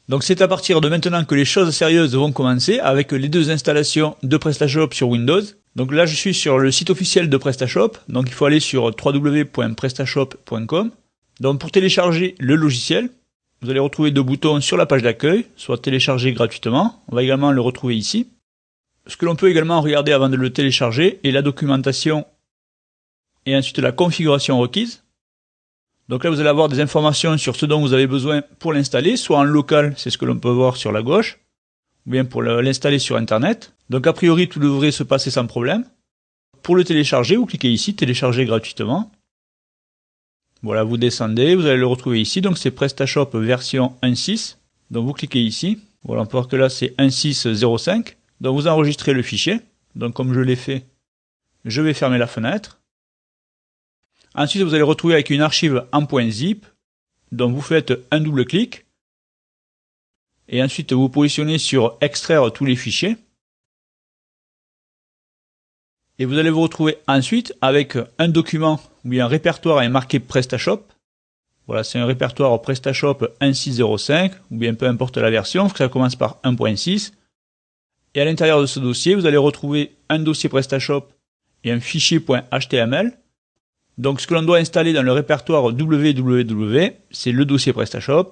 Donc c'est à partir de maintenant que les choses sérieuses vont commencer avec les deux installations de PrestaShop sur Windows. Donc là je suis sur le site officiel de PrestaShop, donc il faut aller sur www.prestashop.com. Donc pour télécharger le logiciel, vous allez retrouver deux boutons sur la page d'accueil, soit télécharger gratuitement, on va également le retrouver ici. Ce que l'on peut également regarder avant de le télécharger est la documentation et ensuite la configuration requise. Donc là, vous allez avoir des informations sur ce dont vous avez besoin pour l'installer, soit en local, c'est ce que l'on peut voir sur la gauche, ou bien pour l'installer sur Internet. Donc a priori, tout devrait se passer sans problème. Pour le télécharger, vous cliquez ici, télécharger gratuitement. Voilà, vous descendez, vous allez le retrouver ici, donc c'est PrestaShop version 1.6. Donc vous cliquez ici, voilà, on peut voir que là c'est 1.6.05. Donc vous enregistrez le fichier. Donc comme je l'ai fait, je vais fermer la fenêtre. Ensuite, vous allez retrouver avec une archive en .zip. Donc vous faites un double clic. Et ensuite, vous positionnez sur extraire tous les fichiers. Et vous allez vous retrouver ensuite avec un document où il y a un répertoire est marqué PrestaShop. Voilà, c'est un répertoire PrestaShop 1.6.05, ou bien peu importe la version, ça commence par 1.6. Et à l'intérieur de ce dossier, vous allez retrouver un dossier PrestaShop et un fichier .html. Donc ce que l'on doit installer dans le répertoire www, c'est le dossier PrestaShop.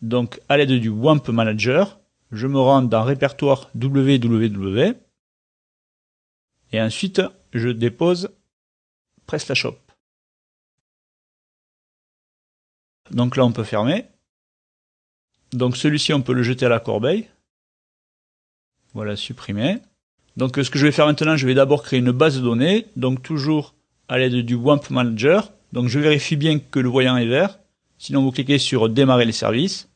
Donc à l'aide du WAMP Manager, je me rends dans répertoire www. Et ensuite, je dépose PrestaShop. Donc là, on peut fermer. Donc celui-ci, on peut le jeter à la corbeille. Voilà, supprimer. Donc ce que je vais faire maintenant, je vais d'abord créer une base de données. Donc toujours à l'aide du WAMP Manager. Donc je vérifie bien que le voyant est vert. Sinon, vous cliquez sur démarrer les services.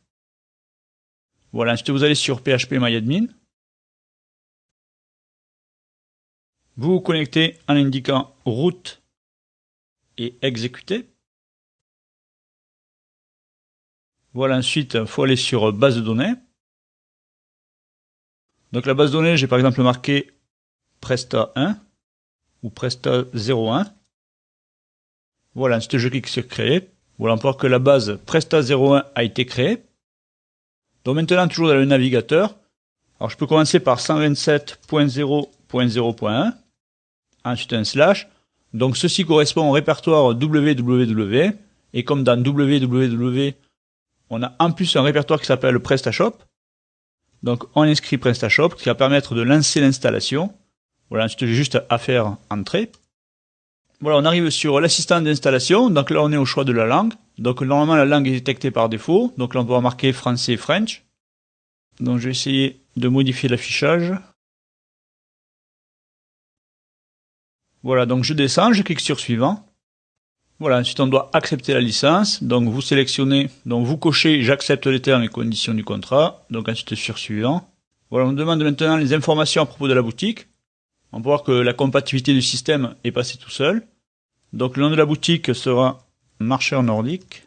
Voilà, ensuite vous allez sur phpMyAdmin. Vous vous connectez en indiquant route et exécuter. Voilà, ensuite, il faut aller sur base de données. Donc la base de données, j'ai par exemple marqué Presta 1 ou Presta 01. Voilà, ensuite je clique sur créer. Voilà, on peut voir que la base Presta 01 a été créée. Donc maintenant, toujours dans le navigateur, alors je peux commencer par 127.0.0.1, ensuite un slash. Donc ceci correspond au répertoire www, et comme dans www, on a en plus un répertoire qui s'appelle PrestaShop. Donc on inscrit PrestaShop qui va permettre de lancer l'installation. Voilà, ensuite j'ai juste à faire entrer. Voilà, on arrive sur l'assistant d'installation. Donc là on est au choix de la langue. Donc normalement la langue est détectée par défaut. Donc là on peut marquer français, French. Donc je vais essayer de modifier l'affichage. Voilà, donc je descends, je clique sur suivant. Voilà, ensuite on doit accepter la licence. Donc vous sélectionnez, donc vous cochez j'accepte les termes et conditions du contrat. Donc ensuite sur suivant. Voilà, on demande maintenant les informations à propos de la boutique. On peut voir que la compatibilité du système est passée tout seul. Donc le nom de la boutique sera Marcheur Nordique.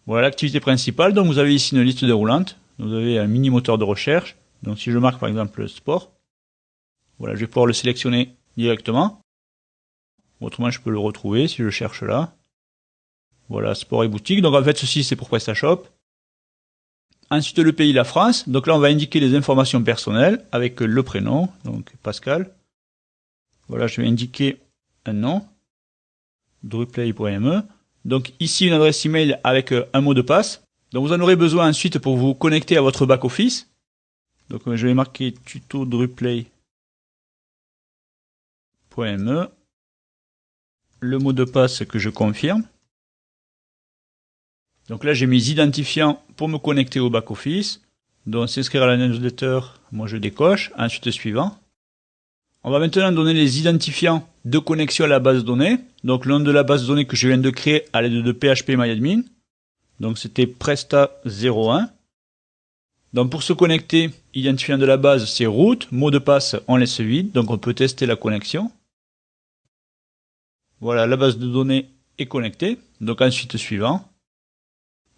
Voilà l'activité principale. Donc vous avez ici une liste déroulante. Vous avez un mini moteur de recherche. Donc si je marque par exemple sport, voilà, je vais pouvoir le sélectionner directement. Autrement, je peux le retrouver si je cherche là. Voilà, sport et boutique. Donc en fait, ceci c'est pour PrestaShop. Ensuite, le pays, la France. Donc là, on va indiquer les informations personnelles avec le prénom, donc Pascal. Voilà, je vais indiquer un nom, druplay.me. Donc ici, une adresse email avec un mot de passe. Donc vous en aurez besoin ensuite pour vous connecter à votre back-office. Donc je vais marquer tuto druplay.me. Le mot de passe que je confirme. Donc là, j'ai mes identifiants pour me connecter au back-office. Donc s'inscrire à la newsletter, moi je décoche. Ensuite, suivant. On va maintenant donner les identifiants de connexion à la base de données. Donc le nom de la base de données que je viens de créer à l'aide de phpMyAdmin. Donc c'était Presta01. Donc pour se connecter, identifiant de la base c'est root, mot de passe on laisse vide, donc on peut tester la connexion. Voilà, la base de données est connectée. Donc ensuite suivant.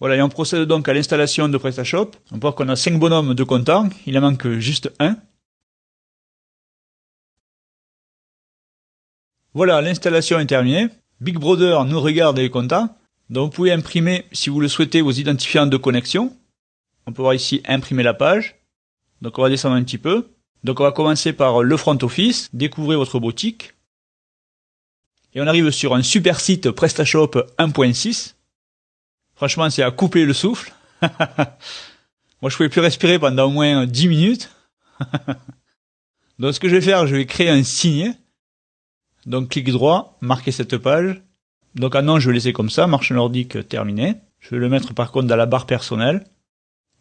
Voilà, et on procède donc à l'installation de PrestaShop. On peut voir qu'on a 5 bonhommes de comptant, il en manque juste un. Voilà, l'installation est terminée. Big Brother nous regarde les comptants. Donc vous pouvez imprimer, si vous le souhaitez, vos identifiants de connexion. On peut voir ici imprimer la page. Donc on va descendre un petit peu. Donc on va commencer par le front office, découvrir votre boutique. Et on arrive sur un super site PrestaShop 1.6. Franchement, c'est à couper le souffle. Moi, je pouvais plus respirer pendant au moins 10 minutes. Donc ce que je vais faire, je vais créer un signe. Donc clic droit, marquer cette page. Donc ah non, je vais laisser comme ça, marche nordique terminé. Je vais le mettre par contre dans la barre personnelle.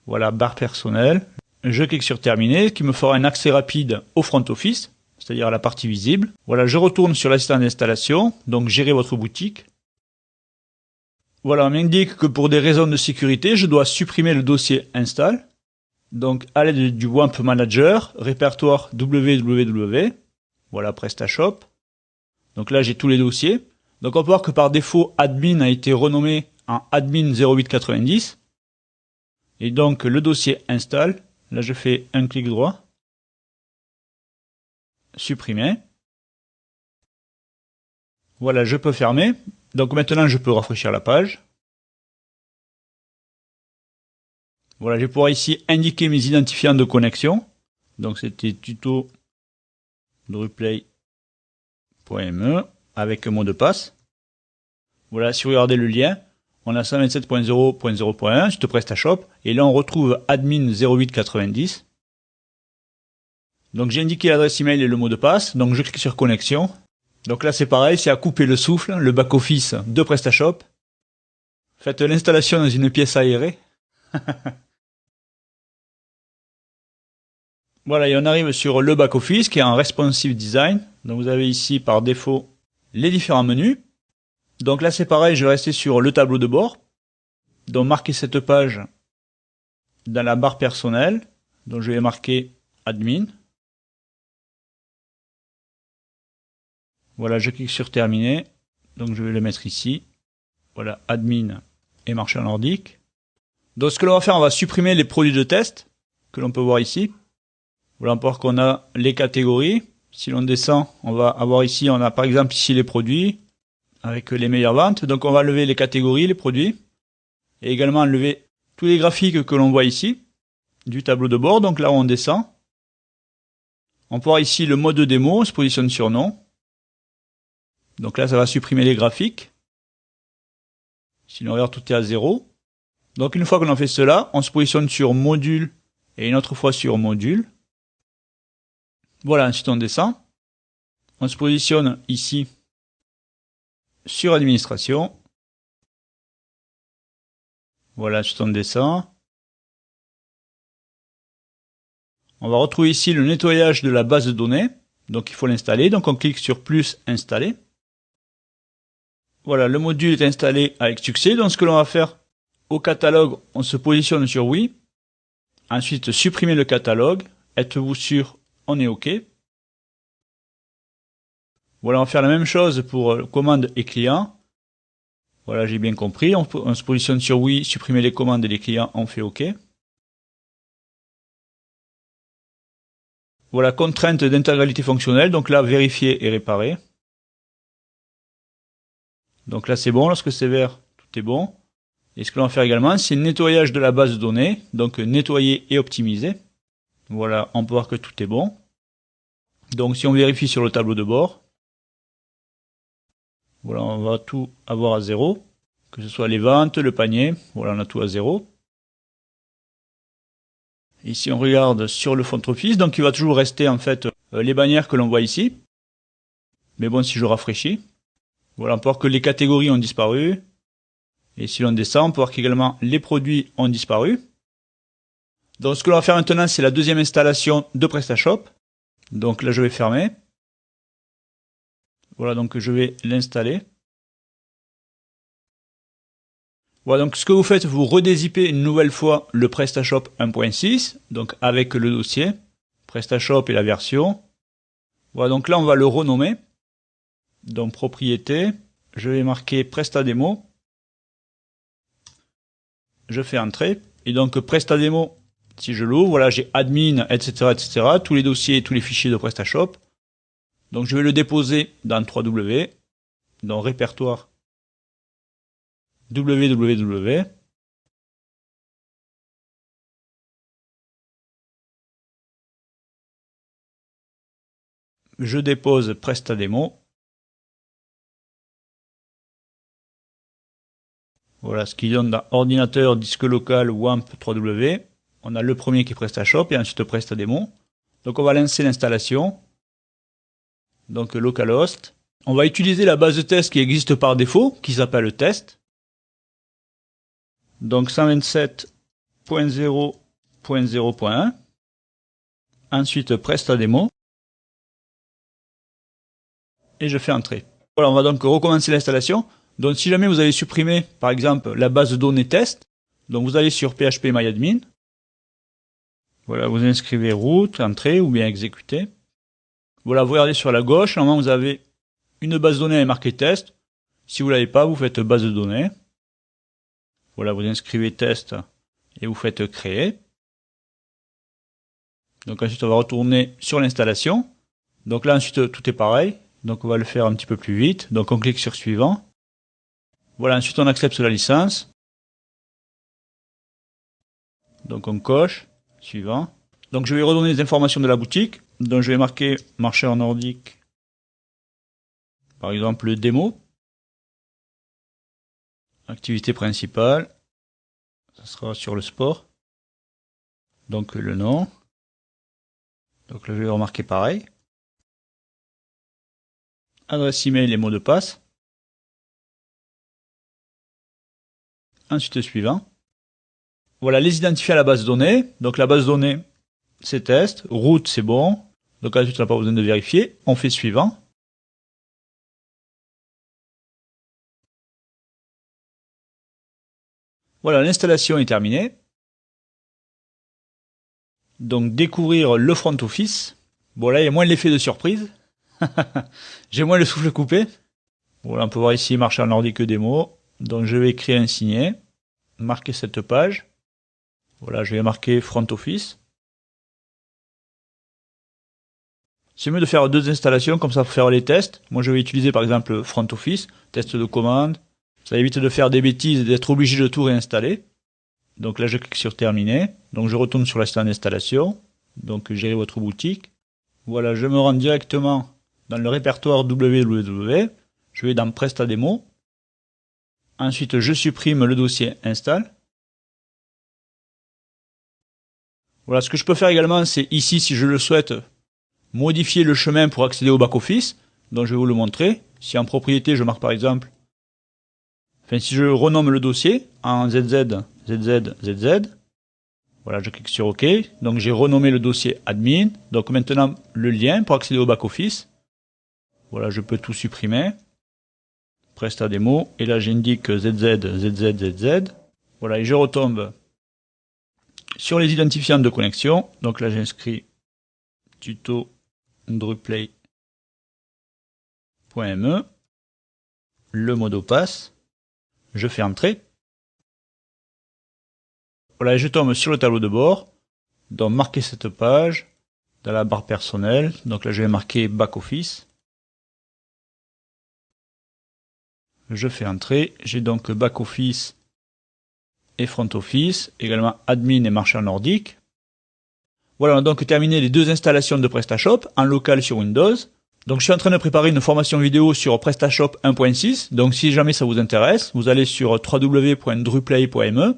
Voilà, barre personnelle. Je clique sur terminer, ce qui me fera un accès rapide au front office, c'est-à-dire à la partie visible. Voilà, je retourne sur l'assistant d'installation, donc gérer votre boutique. Voilà, on m'indique que pour des raisons de sécurité, je dois supprimer le dossier install. Donc à l'aide du WAMP Manager, répertoire www. Voilà, PrestaShop. Donc là, j'ai tous les dossiers. Donc on peut voir que par défaut, admin a été renommé en admin 0890. Et donc le dossier install, là je fais un clic droit. Supprimer. Voilà, je peux fermer. Donc maintenant je peux rafraîchir la page. Voilà, je vais pouvoir ici indiquer mes identifiants de connexion. Donc c'était tuto drupal.me avec mot de passe. Voilà, si vous regardez le lien, on a 127.0.0.1, site PrestaShop, et là on retrouve admin 0890. Donc j'ai indiqué l'adresse email et le mot de passe, donc je clique sur connexion. Donc là c'est pareil, c'est à couper le souffle, le back-office de PrestaShop. Faites l'installation dans une pièce aérée. Voilà, et on arrive sur le back-office qui est en responsive design. Donc vous avez ici par défaut les différents menus. Donc là c'est pareil, je vais rester sur le tableau de bord. Donc marquer cette page dans la barre personnelle. Donc je vais marquer admin. Voilà, je clique sur terminer. Donc je vais le mettre ici. Voilà, admin et marchand nordique. Donc ce que l'on va faire, on va supprimer les produits de test que l'on peut voir ici. Voilà, on peut voir qu'on a les catégories. Si l'on descend, on va avoir ici, on a par exemple ici les produits avec les meilleures ventes. Donc on va lever les catégories, les produits. Et également enlever tous les graphiques que l'on voit ici du tableau de bord. Donc là on descend. On peut voir ici le mode démo, on se positionne sur non. Donc là ça va supprimer les graphiques. Si l'on regarde, tout est à 0. Donc une fois qu'on a fait cela, on se positionne sur module et une autre fois sur module. Voilà, ensuite on descend. On se positionne ici sur administration. Voilà, ensuite on descend. On va retrouver ici le nettoyage de la base de données. Donc il faut l'installer. Donc on clique sur plus installer. Voilà, le module est installé avec succès. Donc ce que l'on va faire au catalogue, on se positionne sur oui. Ensuite, supprimer le catalogue. Êtes-vous sûr? On est OK. Voilà, on va faire la même chose pour commande et client. Voilà, j'ai bien compris. On se positionne sur oui, supprimer les commandes et les clients, on fait OK. Voilà, contrainte d'intégralité fonctionnelle. Donc là, vérifier et réparer. Donc là, c'est bon. Lorsque c'est vert, tout est bon. Et ce que l'on va faire également, c'est nettoyage de la base de données. Donc nettoyer et optimiser. Voilà, on peut voir que tout est bon. Donc si on vérifie sur le tableau de bord, voilà, on va tout avoir à 0. Que ce soit les ventes, le panier. Voilà, on a tout à 0. Ici, on regarde sur le front office. Donc il va toujours rester en fait les bannières que l'on voit ici. Mais bon, si je rafraîchis, voilà, on peut voir que les catégories ont disparu. Et si l'on descend, on peut voir qu'également les produits ont disparu. Donc ce que l'on va faire maintenant, c'est la deuxième installation de PrestaShop. Donc là, je vais fermer. Voilà, donc je vais l'installer. Voilà, donc ce que vous faites, vous redézippez une nouvelle fois le PrestaShop 1.6, donc avec le dossier, PrestaShop et la version. Voilà, donc là on va le renommer. Donc propriété, je vais marquer PrestaDemo. Je fais entrer, et donc PrestaDemo, si je l'ouvre, voilà, j'ai admin, etc., etc., tous les dossiers, tous les fichiers de PrestaShop. Donc je vais le déposer dans 3W, dans répertoire www. Je dépose PrestaDemo. Voilà ce qu'ils donnent dans ordinateur, disque local, WAMP 3W. On a le premier qui est PrestaShop et ensuite PrestaDemo. Donc on va lancer l'installation. Donc localhost. On va utiliser la base de test qui existe par défaut, qui s'appelle test. Donc 127.0.0.1. Ensuite PrestaDemo. Et je fais entrer. Voilà, on va donc recommencer l'installation. Donc si jamais vous avez supprimé, par exemple, la base de données test, donc vous allez sur phpMyAdmin. Voilà, vous inscrivez root, entrée ou bien exécuter. Voilà, vous regardez sur la gauche, normalement vous avez une base de données marquée test. Si vous l'avez pas, vous faites base de données. Voilà, vous inscrivez test et vous faites créer. Donc ensuite on va retourner sur l'installation. Donc là ensuite tout est pareil. Donc on va le faire un petit peu plus vite. Donc on clique sur suivant. Voilà, ensuite on accepte la licence. Donc on coche, suivant. Donc je vais redonner les informations de la boutique. Donc je vais marquer marché en nordique. Par exemple démo. Activité principale. Ça sera sur le sport. Donc le nom. Donc là je vais remarquer pareil. Adresse email et mot de passe. Ensuite suivant. Voilà les identifiés à la base de données. Donc la base de données c'est test. Route c'est bon. Donc ensuite on n'a pas besoin de vérifier. On fait suivant. Voilà, l'installation est terminée. Donc découvrir le front office. Bon là il y a moins l'effet de surprise. J'ai moins le souffle coupé. Voilà, on peut voir ici marché en nordique démo. Donc je vais créer un signet, marquer cette page. Voilà, je vais marquer front office. C'est mieux de faire deux installations, comme ça pour faire les tests. Moi je vais utiliser par exemple front office, test de commande. Ça évite de faire des bêtises et d'être obligé de tout réinstaller. Donc là je clique sur terminer. Donc je retourne sur l'assistant d'installation. Donc gérer votre boutique. Voilà, je me rends directement dans le répertoire www. Je vais dans PrestaDemo. Ensuite, je supprime le dossier install. Voilà, ce que je peux faire également, c'est ici, si je le souhaite, modifier le chemin pour accéder au back-office. Donc, je vais vous le montrer. Si en propriété, je marque par exemple, si je renomme le dossier en ZZ, voilà, je clique sur OK. Donc, j'ai renommé le dossier admin. Donc, maintenant, le lien pour accéder au back-office. Voilà, je peux tout supprimer. PrestaDemo. Et là, j'indique ZZ. Voilà, et je retombe sur les identifiants de connexion. Donc là, j'inscris tuto drupal.me. Le mot de passe. Je fais entrer. Voilà, et je tombe sur le tableau de bord. Donc, marquer cette page dans la barre personnelle. Donc là, je vais marquer back office. Je fais entrer. J'ai donc back office et front office, également admin et marché en nordique. Voilà, on a donc terminé les deux installations de PrestaShop en local sur Windows. Donc je suis en train de préparer une formation vidéo sur PrestaShop 1.6. Donc si jamais ça vous intéresse, vous allez sur www.drupal.me.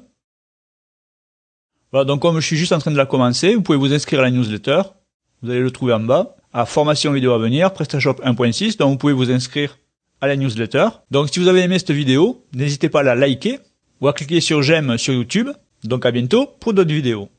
Voilà, donc comme je suis juste en train de la commencer, vous pouvez vous inscrire à la newsletter. Vous allez le trouver en bas. À formation vidéo à venir, PrestaShop 1.6. Donc vous pouvez vous inscrire à la newsletter. Donc si vous avez aimé cette vidéo, n'hésitez pas à la liker ou à cliquer sur j'aime sur YouTube. Donc à bientôt pour d'autres vidéos.